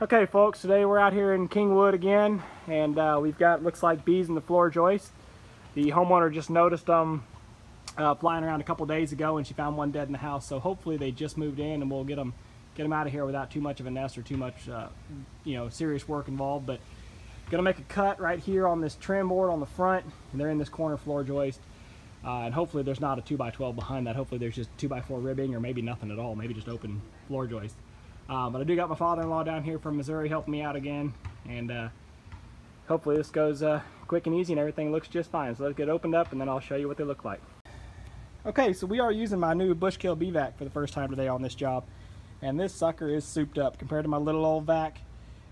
Okay folks, today we're out here in Kingwood again, and we've got, looks like, bees in the floor joist. The homeowner just noticed them flying around a couple days ago, and she found one dead in the house, so hopefully they just moved in and we'll get them out of here without too much of a nest or too much serious work involved. But gonna make a cut right here on this trim board on the front, and they're in this corner floor joist, and hopefully there's not a 2x12 behind that. Hopefully there's just 2x4 ribbing, or maybe nothing at all, maybe just open floor joist. But I do got my father-in-law down here from Missouri helping me out again, and hopefully this goes quick and easy and everything looks just fine. So let's get it opened up and then I'll show you what they look like. Okay, so we are using my new Bushkill Bee Vac for the first time today on this job, and this sucker is souped up compared to my little old vac.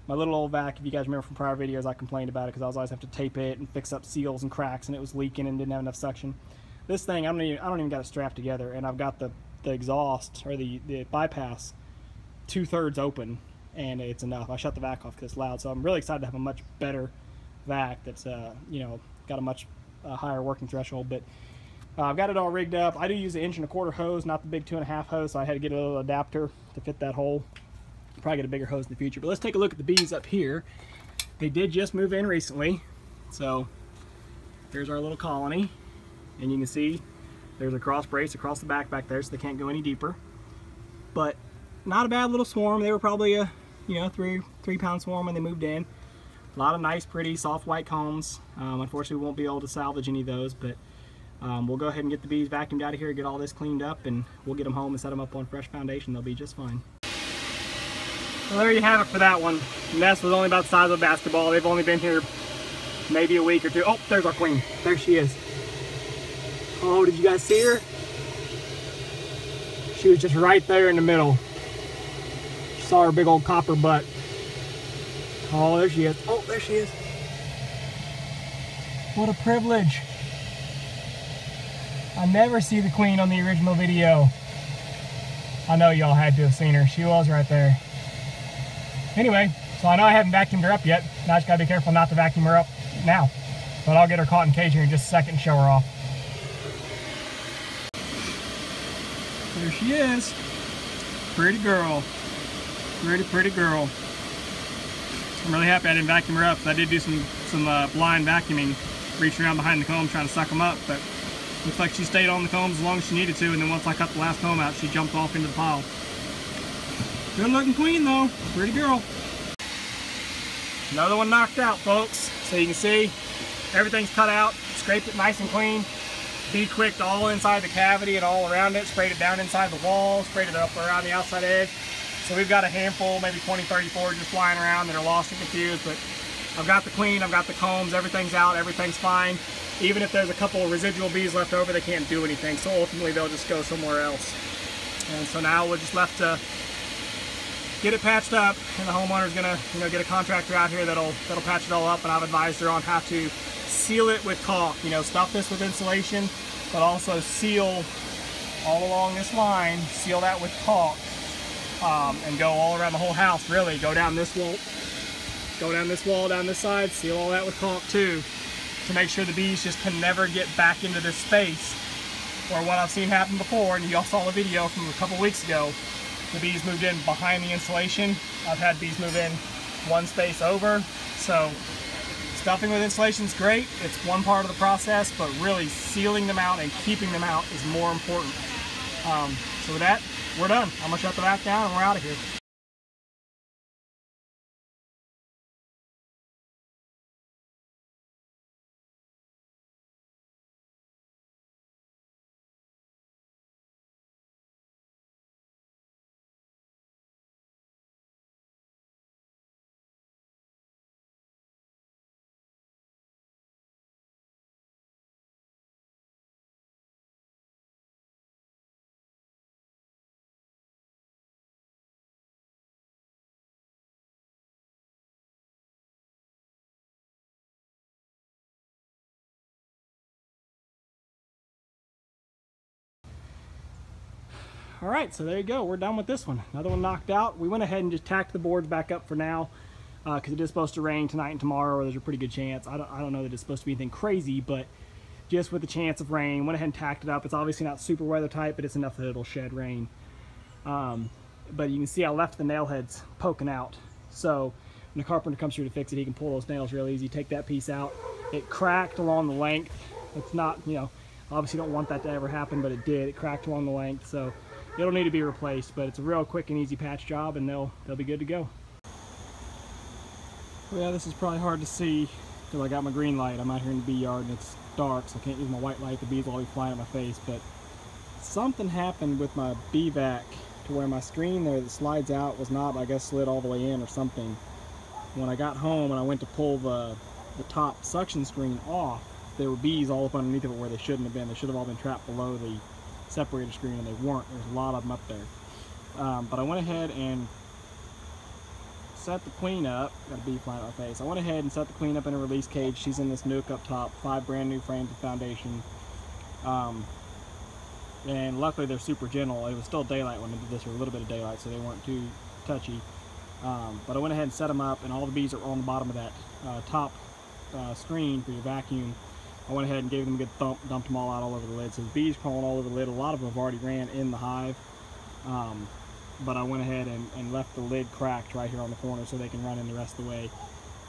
My little old vac, if you guys remember from prior videos, I complained about it because I was always have to tape it and fix up seals and cracks, and it was leaking and didn't have enough suction. This thing, I don't even got it strapped together, and I've got the exhaust, or the bypass, 2/3 open, and it's enough. I shut the vac off because it's loud, so I'm really excited to have a much better vac that's got a much higher working threshold. But I've got it all rigged up. I do use the 1.25" hose, not the big 2.5 hose, so I had to get a little adapter to fit that hole. Probably get a bigger hose in the future. But let's take a look at the bees up here. They did just move in recently, so here's our little colony, and you can see there's a cross brace across the back there, so they can't go any deeper. But not a bad little swarm. They were probably a 3-pound swarm when they moved in. A lot of nice, pretty, soft white combs. Unfortunately, we won't be able to salvage any of those, but we'll go ahead and get the bees vacuumed out of here, get all this cleaned up, and we'll get them home and set them up on fresh foundation. They'll be just fine. Well, there you have it for that one. The nest was only about the size of a basketball. They've only been here maybe a week or two. Oh, there's our queen. There she is. Oh, did you guys see her? She was just right there in the middle. Saw her big old copper butt. Oh, there she is. Oh, there she is. What a privilege. I never see the queen on the original video. I know y'all had to have seen her. She was right there. Anyway, so I know I haven't vacuumed her up yet. Now I just gotta be careful not to vacuum her up now. But I'll get her caught in cage here in just a second and show her off. There she is. Pretty girl. Pretty girl. I'm really happy I didn't vacuum her up, because I did do some blind vacuuming, reaching around behind the comb trying to suck them up, but looks like she stayed on the combs as long as she needed to, and then once I cut the last comb out, she jumped off into the pile. Good looking queen though, pretty girl. Another one knocked out, folks. So you can see everything's cut out, scraped it nice and clean. Bee quicked all inside the cavity and all around it, sprayed it down inside the wall, sprayed it up around the outside edge. So we've got a handful, maybe 20, 34 just flying around that are lost and confused, but I've got the queen, I've got the combs, everything's out, everything's fine. Even if there's a couple of residual bees left over, they can't do anything, so ultimately they'll just go somewhere else. And so now we're just left to get it patched up, and the homeowner's gonna get a contractor out here that'll patch it all up, and I've advised her on how to seal it with caulk. Stuff this with insulation, but also seal all along this line, seal that with caulk. And go all around the whole house, really. Go down this wall, down this side, seal all that with caulk too, to make sure the bees just can never get back into this space. Or what I've seen happen before, and you all saw the video from a couple weeks ago, the bees moved in behind the insulation. I've had bees move in one space over. So stuffing with insulation is great. It's one part of the process, but really sealing them out and keeping them out is more important. So with that, we're done. I'm gonna shut the vac down and we're out of here. Alright, so there you go. We're done with this one. Another one knocked out. We went ahead and just tacked the boards back up for now, because it is supposed to rain tonight and tomorrow, or there's a pretty good chance. I don't know that it's supposed to be anything crazy, but just with the chance of rain, went ahead and tacked it up. It's obviously not super weather tight, but it's enough that it'll shed rain. But you can see I left the nail heads poking out. So when the carpenter comes through to fix it, he can pull those nails real easy, take that piece out. It cracked along the length. It's not, you know, obviously don't want that to ever happen, but it did. It cracked along the length, so it'll need to be replaced, but it's a real quick and easy patch job, and they'll be good to go. Well, yeah, this is probably hard to see because I got my green light. I'm out here in the bee yard and it's dark, so I can't use my white light. The bees will all be flying at my face, but something happened with my bee vac to where my screen there that slides out was not, I guess, slid all the way in or something. When I got home and I went to pull the top suction screen off, there were bees all up underneath of it where they shouldn't have been. They should have all been trapped below the separator screen, and they weren't. There's a lot of them up there. But I went ahead and set the queen up. Got a bee flying at my face. I went ahead and set the queen up in a release cage. She's in this nuke up top, 5 brand new frames of foundation. And luckily they're super gentle. It was still daylight when I did this, or a little bit of daylight, so they weren't too touchy. But I went ahead and set them up, and all the bees are on the bottom of that top screen for your vacuum. I went ahead and gave them a good thump, dumped them all out all over the lid. So the bees crawling all over the lid. A lot of them have already ran in the hive. But I went ahead and left the lid cracked right here on the corner so they can run in the rest of the way.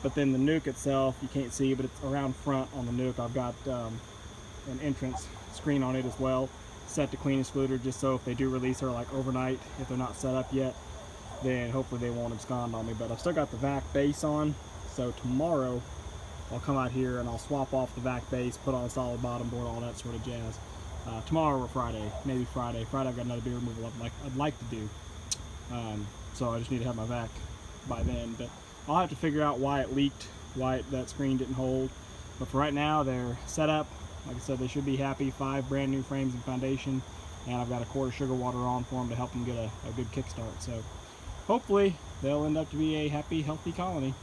But then the nuke itself, you can't see, but it's around front on the nuke. I've got an entrance screen on it as well, set to queen excluder, just so if they do release her like overnight, if they're not set up yet, then hopefully they won't abscond on me. But I've still got the vac base on, so tomorrow I'll come out here and I'll swap off the vac base, put on a solid bottom board, all that sort of jazz. Tomorrow or Friday, maybe Friday. Friday I've got another bee removal I'd like to do. So I just need to have my vac by then. But I'll have to figure out why it leaked, why that screen didn't hold. But for right now, they're set up. Like I said, they should be happy. 5 brand new frames and foundation, and I've got a quart of sugar water on for them to help them get a good kickstart. So hopefully they'll end up to be a happy, healthy colony.